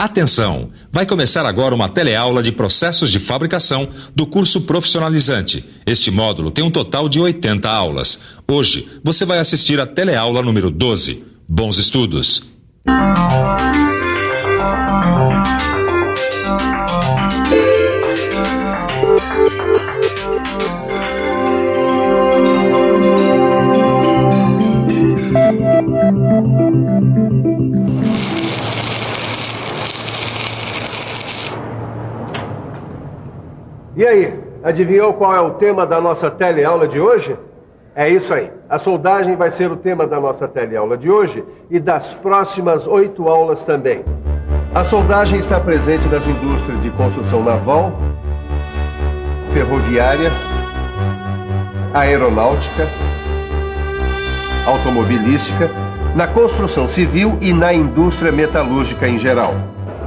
Atenção! Vai começar agora uma teleaula de processos de fabricação do curso profissionalizante. Este módulo tem um total de 80 aulas. Hoje, você vai assistir a teleaula número 12. Bons estudos! E aí, adivinhou qual é o tema da nossa teleaula de hoje? É isso aí. A soldagem vai ser o tema da nossa teleaula de hoje e das próximas 8 aulas também. A soldagem está presente nas indústrias de construção naval, ferroviária, aeronáutica, automobilística, na construção civil e na indústria metalúrgica em geral.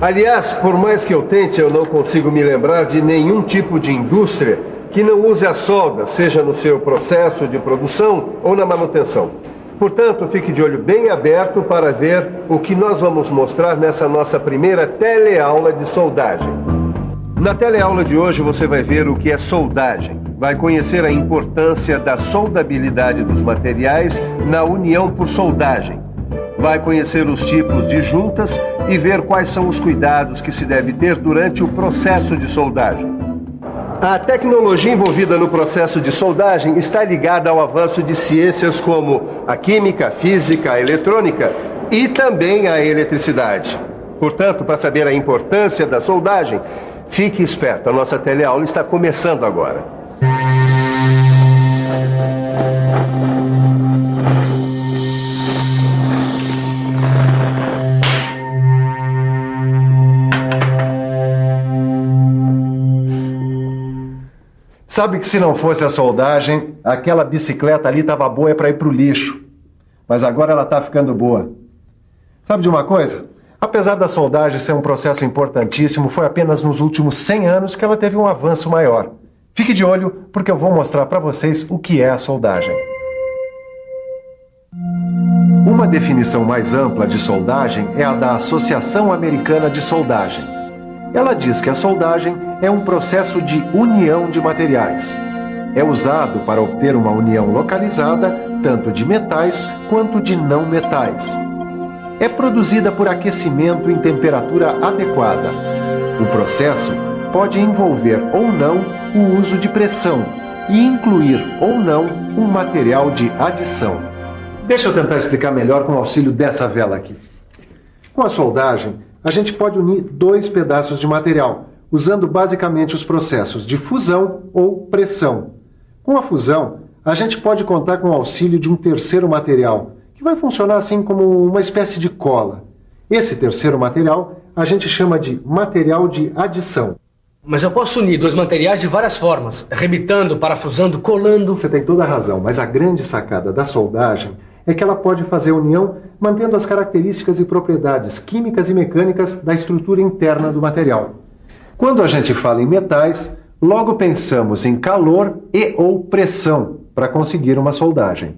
Aliás, por mais que eu tente, eu não consigo me lembrar de nenhum tipo de indústria que não use a solda, seja no seu processo de produção ou na manutenção. Portanto, fique de olho bem aberto para ver o que nós vamos mostrar nessa nossa primeira teleaula de soldagem. Na teleaula de hoje você vai ver o que é soldagem. Vai conhecer a importância da soldabilidade dos materiais na união por soldagem. Vai conhecer os tipos de juntas e ver quais são os cuidados que se deve ter durante o processo de soldagem. A tecnologia envolvida no processo de soldagem está ligada ao avanço de ciências como a química, a física, a eletrônica e também a eletricidade. Portanto, para saber a importância da soldagem, fique esperto, a nossa teleaula está começando agora. Sabe que se não fosse a soldagem, aquela bicicleta ali estava boa para ir para o lixo. Mas agora ela está ficando boa. Sabe de uma coisa? Apesar da soldagem ser um processo importantíssimo, foi apenas nos últimos 100 anos que ela teve um avanço maior. Fique de olho, porque eu vou mostrar para vocês o que é a soldagem. Uma definição mais ampla de soldagem é a da Associação Americana de Soldagem. Ela diz que a soldagem é um processo de união de materiais. É usado para obter uma união localizada, tanto de metais quanto de não metais. É produzida por aquecimento em temperatura adequada. O processo pode envolver ou não o uso de pressão e incluir ou não um material de adição. Deixa eu tentar explicar melhor com o auxílio dessa vela aqui. Com a soldagem, a gente pode unir 2 pedaços de material, usando basicamente os processos de fusão ou pressão. Com a fusão, a gente pode contar com o auxílio de um terceiro material, que vai funcionar assim como uma espécie de cola. Esse terceiro material a gente chama de material de adição. Mas eu posso unir 2 materiais de várias formas, arrebitando, parafusando, colando... Você tem toda a razão, mas a grande sacada da soldagem é que ela pode fazer união mantendo as características e propriedades químicas e mecânicas da estrutura interna do material. Quando a gente fala em metais, logo pensamos em calor e ou pressão para conseguir uma soldagem.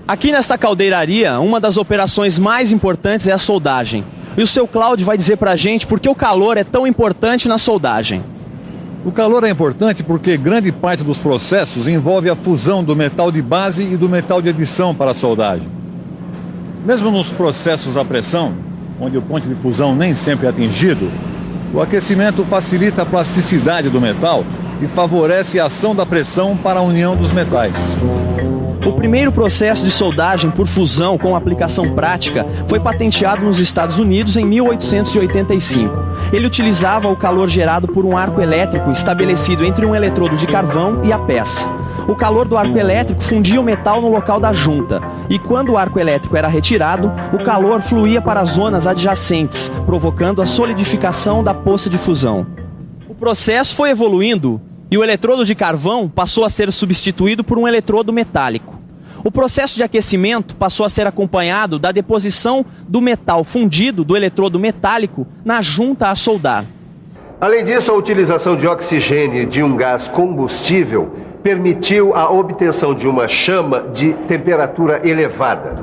Aqui nesta caldeiraria, uma das operações mais importantes é a soldagem. E o seu Cláudio vai dizer pra gente por que o calor é tão importante na soldagem. O calor é importante porque grande parte dos processos envolve a fusão do metal de base e do metal de adição para a soldagem. Mesmo nos processos à pressão, onde o ponto de fusão nem sempre é atingido, o aquecimento facilita a plasticidade do metal e favorece a ação da pressão para a união dos metais. O primeiro processo de soldagem por fusão com aplicação prática foi patenteado nos Estados Unidos em 1885. Ele utilizava o calor gerado por um arco elétrico estabelecido entre um eletrodo de carvão e a peça. O calor do arco elétrico fundia o metal no local da junta, e quando o arco elétrico era retirado, o calor fluía para as zonas adjacentes, provocando a solidificação da poça de fusão. O processo foi evoluindo e o eletrodo de carvão passou a ser substituído por um eletrodo metálico. O processo de aquecimento passou a ser acompanhado da deposição do metal fundido do eletrodo metálico na junta a soldar. Além disso, a utilização de oxigênio de um gás combustível permitiu a obtenção de uma chama de temperatura elevada.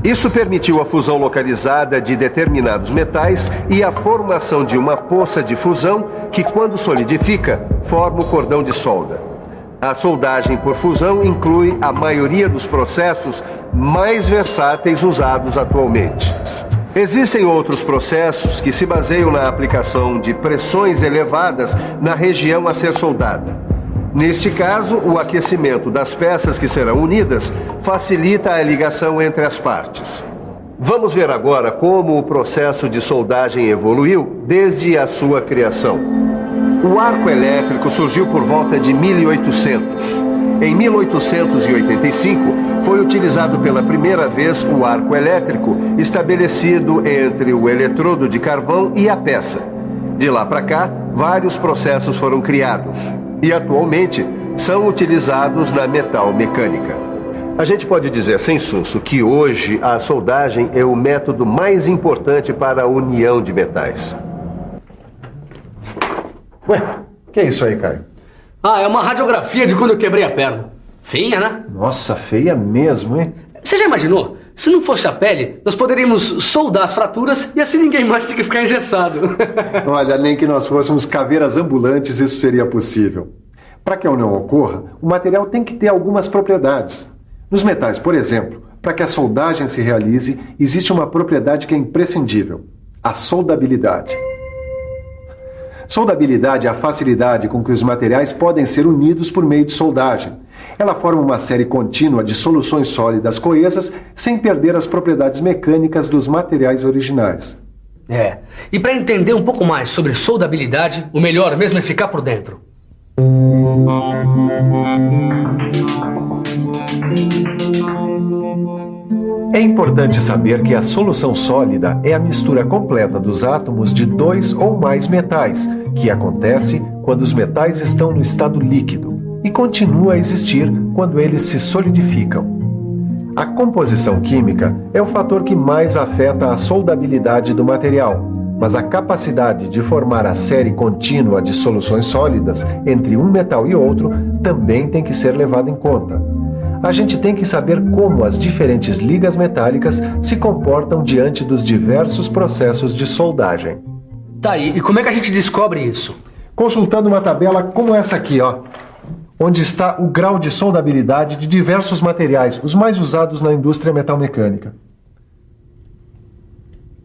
Isso permitiu a fusão localizada de determinados metais e a formação de uma poça de fusão que, quando solidifica, forma o cordão de solda. A soldagem por fusão inclui a maioria dos processos mais versáteis usados atualmente. Existem outros processos que se baseiam na aplicação de pressões elevadas na região a ser soldada. Neste caso, o aquecimento das peças que serão unidas facilita a ligação entre as partes. Vamos ver agora como o processo de soldagem evoluiu desde a sua criação. O arco elétrico surgiu por volta de 1800. Em 1885, foi utilizado pela primeira vez o arco elétrico estabelecido entre o eletrodo de carvão e a peça. De lá para cá, vários processos foram criados e atualmente são utilizados na metalmecânica. A gente pode dizer sem susto que hoje a soldagem é o método mais importante para a união de metais. Ué, que é isso aí, Caio? Ah, é uma radiografia de quando eu quebrei a perna. Feia, né? Nossa, feia mesmo, hein? Você já imaginou? Se não fosse a pele, nós poderíamos soldar as fraturas e assim ninguém mais tinha que ficar engessado. Olha, nem que nós fôssemos caveiras ambulantes, isso seria possível. Para que a união ocorra, o material tem que ter algumas propriedades. Nos metais, por exemplo, para que a soldagem se realize, existe uma propriedade que é imprescindível: a soldabilidade. Soldabilidade é a facilidade com que os materiais podem ser unidos por meio de soldagem. Ela forma uma série contínua de soluções sólidas coesas sem perder as propriedades mecânicas dos materiais originais. E para entender um pouco mais sobre soldabilidade, o melhor mesmo é ficar por dentro. É importante saber que a solução sólida é a mistura completa dos átomos de dois ou mais metais, que acontece quando os metais estão no estado líquido e continua a existir quando eles se solidificam. A composição química é o fator que mais afeta a soldabilidade do material, mas a capacidade de formar a série contínua de soluções sólidas entre um metal e outro também tem que ser levada em conta. A gente tem que saber como as diferentes ligas metálicas se comportam diante dos diversos processos de soldagem. Tá aí, e como é que a gente descobre isso? Consultando uma tabela como essa aqui, onde está o grau de soldabilidade de diversos materiais, os mais usados na indústria metalmecânica.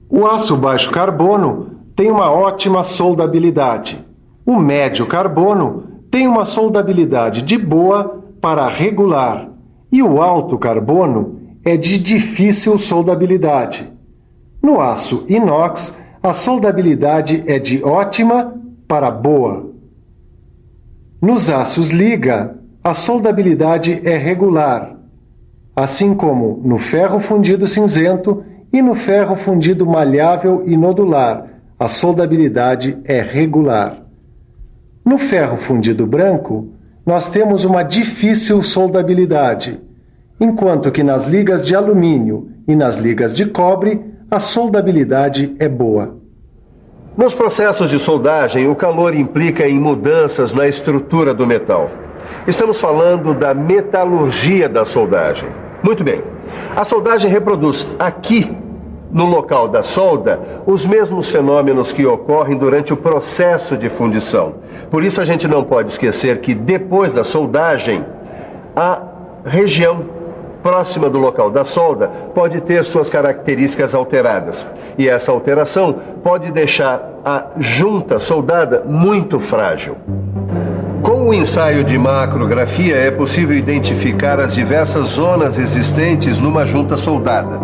O aço baixo carbono tem uma ótima soldabilidade. O médio carbono tem uma soldabilidade de boa para regular. E o alto carbono é de difícil soldabilidade. No aço inox, a soldabilidade é de ótima para boa. Nos aços liga, a soldabilidade é regular, assim como no ferro fundido cinzento e no ferro fundido malhável e nodular, a soldabilidade é regular. No ferro fundido branco, nós temos uma difícil soldabilidade, enquanto que nas ligas de alumínio e nas ligas de cobre, a soldabilidade é boa. Nos processos de soldagem, o calor implica em mudanças na estrutura do metal. Estamos falando da metalurgia da soldagem. Muito bem. A soldagem reproduz aqui, no local da solda, os mesmos fenômenos que ocorrem durante o processo de fundição. Por isso a gente não pode esquecer que depois da soldagem, a região próxima do local da solda pode ter suas características alteradas. E essa alteração pode deixar a junta soldada muito frágil. Com o ensaio de macrografia é possível identificar as diversas zonas existentes numa junta soldada.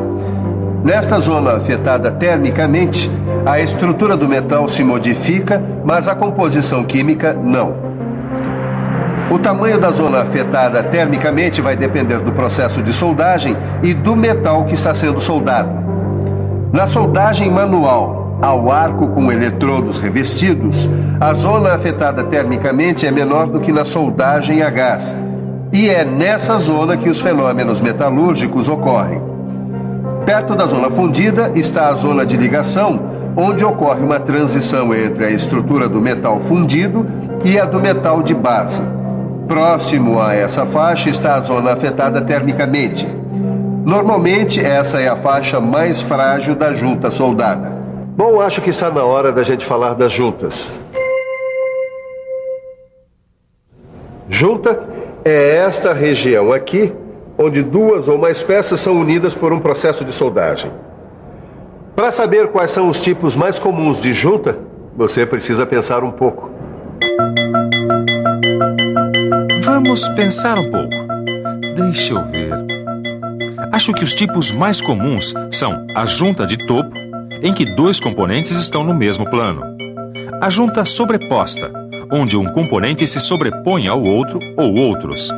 Nesta zona afetada termicamente, a estrutura do metal se modifica, mas a composição química não. O tamanho da zona afetada termicamente vai depender do processo de soldagem e do metal que está sendo soldado. Na soldagem manual, ao arco com eletrodos revestidos, a zona afetada termicamente é menor do que na soldagem a gás. E é nessa zona que os fenômenos metalúrgicos ocorrem. Perto da zona fundida está a zona de ligação, onde ocorre uma transição entre a estrutura do metal fundido e a do metal de base. Próximo a essa faixa está a zona afetada termicamente. Normalmente, essa é a faixa mais frágil da junta soldada. Bom, acho que está na hora da gente falar das juntas. Junta é esta região aqui, onde duas ou mais peças são unidas por um processo de soldagem. Para saber quais são os tipos mais comuns de junta, você precisa pensar um pouco. Vamos pensar um pouco. Deixa eu ver. Acho que os tipos mais comuns são a junta de topo, em que dois componentes estão no mesmo plano. A junta sobreposta, onde um componente se sobrepõe ao outro ou outros.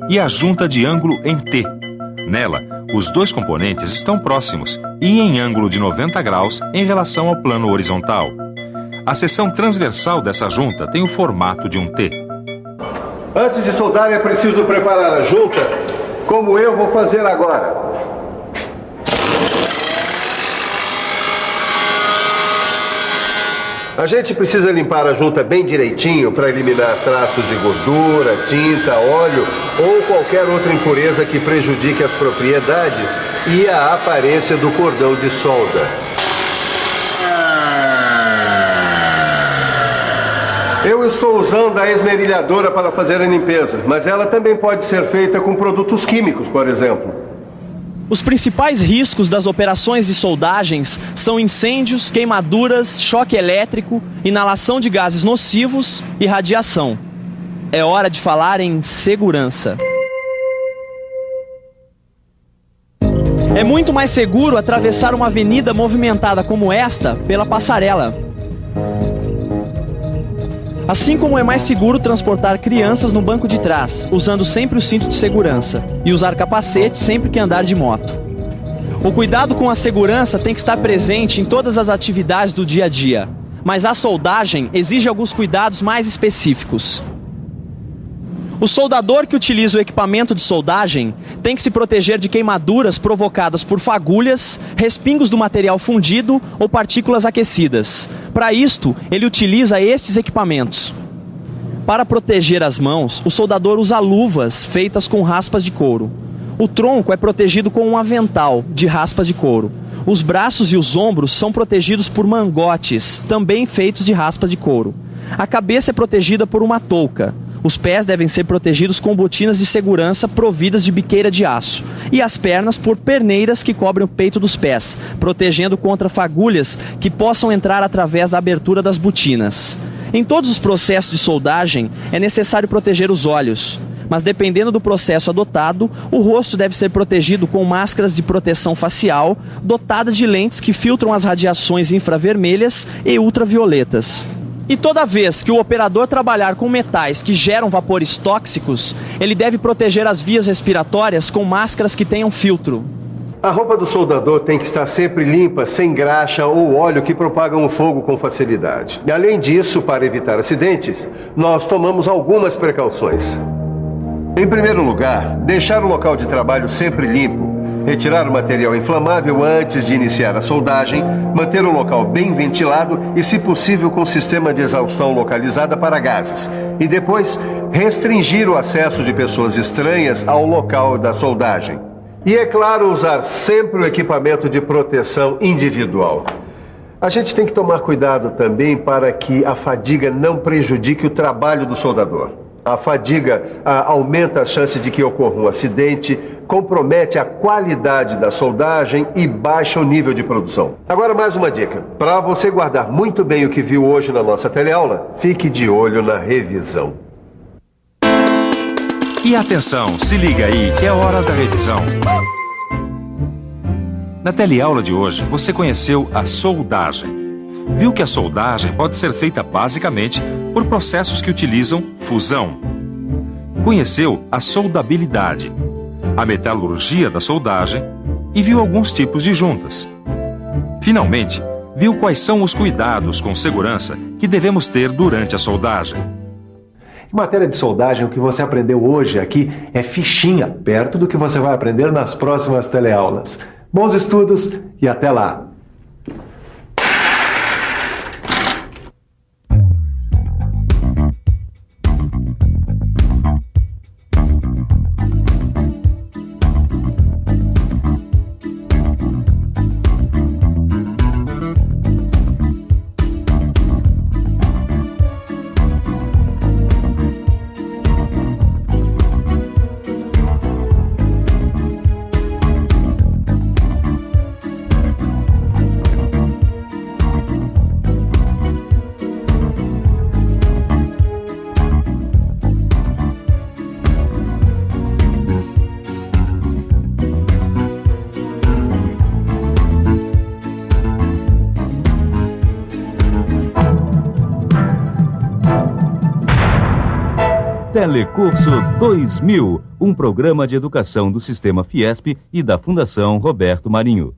E a junta de ângulo em T. Nela, os dois componentes estão próximos e em ângulo de 90 graus em relação ao plano horizontal. A seção transversal dessa junta tem o formato de um T. Antes de soldar, é preciso preparar a junta, como eu vou fazer agora. A gente precisa limpar a junta bem direitinho para eliminar traços de gordura, tinta, óleo ou qualquer outra impureza que prejudique as propriedades e a aparência do cordão de solda. Eu estou usando a esmerilhadora para fazer a limpeza, mas ela também pode ser feita com produtos químicos, por exemplo. Os principais riscos das operações de soldagens são incêndios, queimaduras, choque elétrico, inalação de gases nocivos e radiação. É hora de falar em segurança. É muito mais seguro atravessar uma avenida movimentada como esta pela passarela. Assim como é mais seguro transportar crianças no banco de trás, usando sempre o cinto de segurança, e usar capacete sempre que andar de moto. O cuidado com a segurança tem que estar presente em todas as atividades do dia a dia, mas a soldagem exige alguns cuidados mais específicos. O soldador que utiliza o equipamento de soldagem tem que se proteger de queimaduras provocadas por fagulhas, respingos do material fundido ou partículas aquecidas. Para isto, ele utiliza estes equipamentos. Para proteger as mãos, o soldador usa luvas feitas com raspas de couro. O tronco é protegido com um avental de raspas de couro. Os braços e os ombros são protegidos por mangotes, também feitos de raspas de couro. A cabeça é protegida por uma touca. Os pés devem ser protegidos com botinas de segurança providas de biqueira de aço. E as pernas por perneiras que cobrem o peito dos pés, protegendo contra fagulhas que possam entrar através da abertura das botinas. Em todos os processos de soldagem, é necessário proteger os olhos. Mas dependendo do processo adotado, o rosto deve ser protegido com máscaras de proteção facial, dotada de lentes que filtram as radiações infravermelhas e ultravioletas. E toda vez que o operador trabalhar com metais que geram vapores tóxicos, ele deve proteger as vias respiratórias com máscaras que tenham filtro. A roupa do soldador tem que estar sempre limpa, sem graxa ou óleo que propagam o fogo com facilidade. E além disso, para evitar acidentes, nós tomamos algumas precauções. Em primeiro lugar, deixar o local de trabalho sempre limpo. Retirar o material inflamável antes de iniciar a soldagem, manter o local bem ventilado e, se possível, com sistema de exaustão localizada para gases. E depois, restringir o acesso de pessoas estranhas ao local da soldagem. E, é claro, usar sempre o equipamento de proteção individual. A gente tem que tomar cuidado também para que a fadiga não prejudique o trabalho do soldador. A fadiga aumenta a chance de que ocorra um acidente, compromete a qualidade da soldagem e baixa o nível de produção. Agora, mais uma dica. Para você guardar muito bem o que viu hoje na nossa teleaula, fique de olho na revisão. E atenção, se liga aí que é hora da revisão. Na teleaula de hoje, você conheceu a soldagem. Viu que a soldagem pode ser feita basicamente por processos que utilizam fusão. Conheceu a soldabilidade, a metalurgia da soldagem e viu alguns tipos de juntas. Finalmente, viu quais são os cuidados com segurança que devemos ter durante a soldagem. Em matéria de soldagem, o que você aprendeu hoje aqui é fichinha, perto do que você vai aprender nas próximas teleaulas. Bons estudos e até lá! Telecurso 2000, um programa de educação do Sistema Fiesp e da Fundação Roberto Marinho.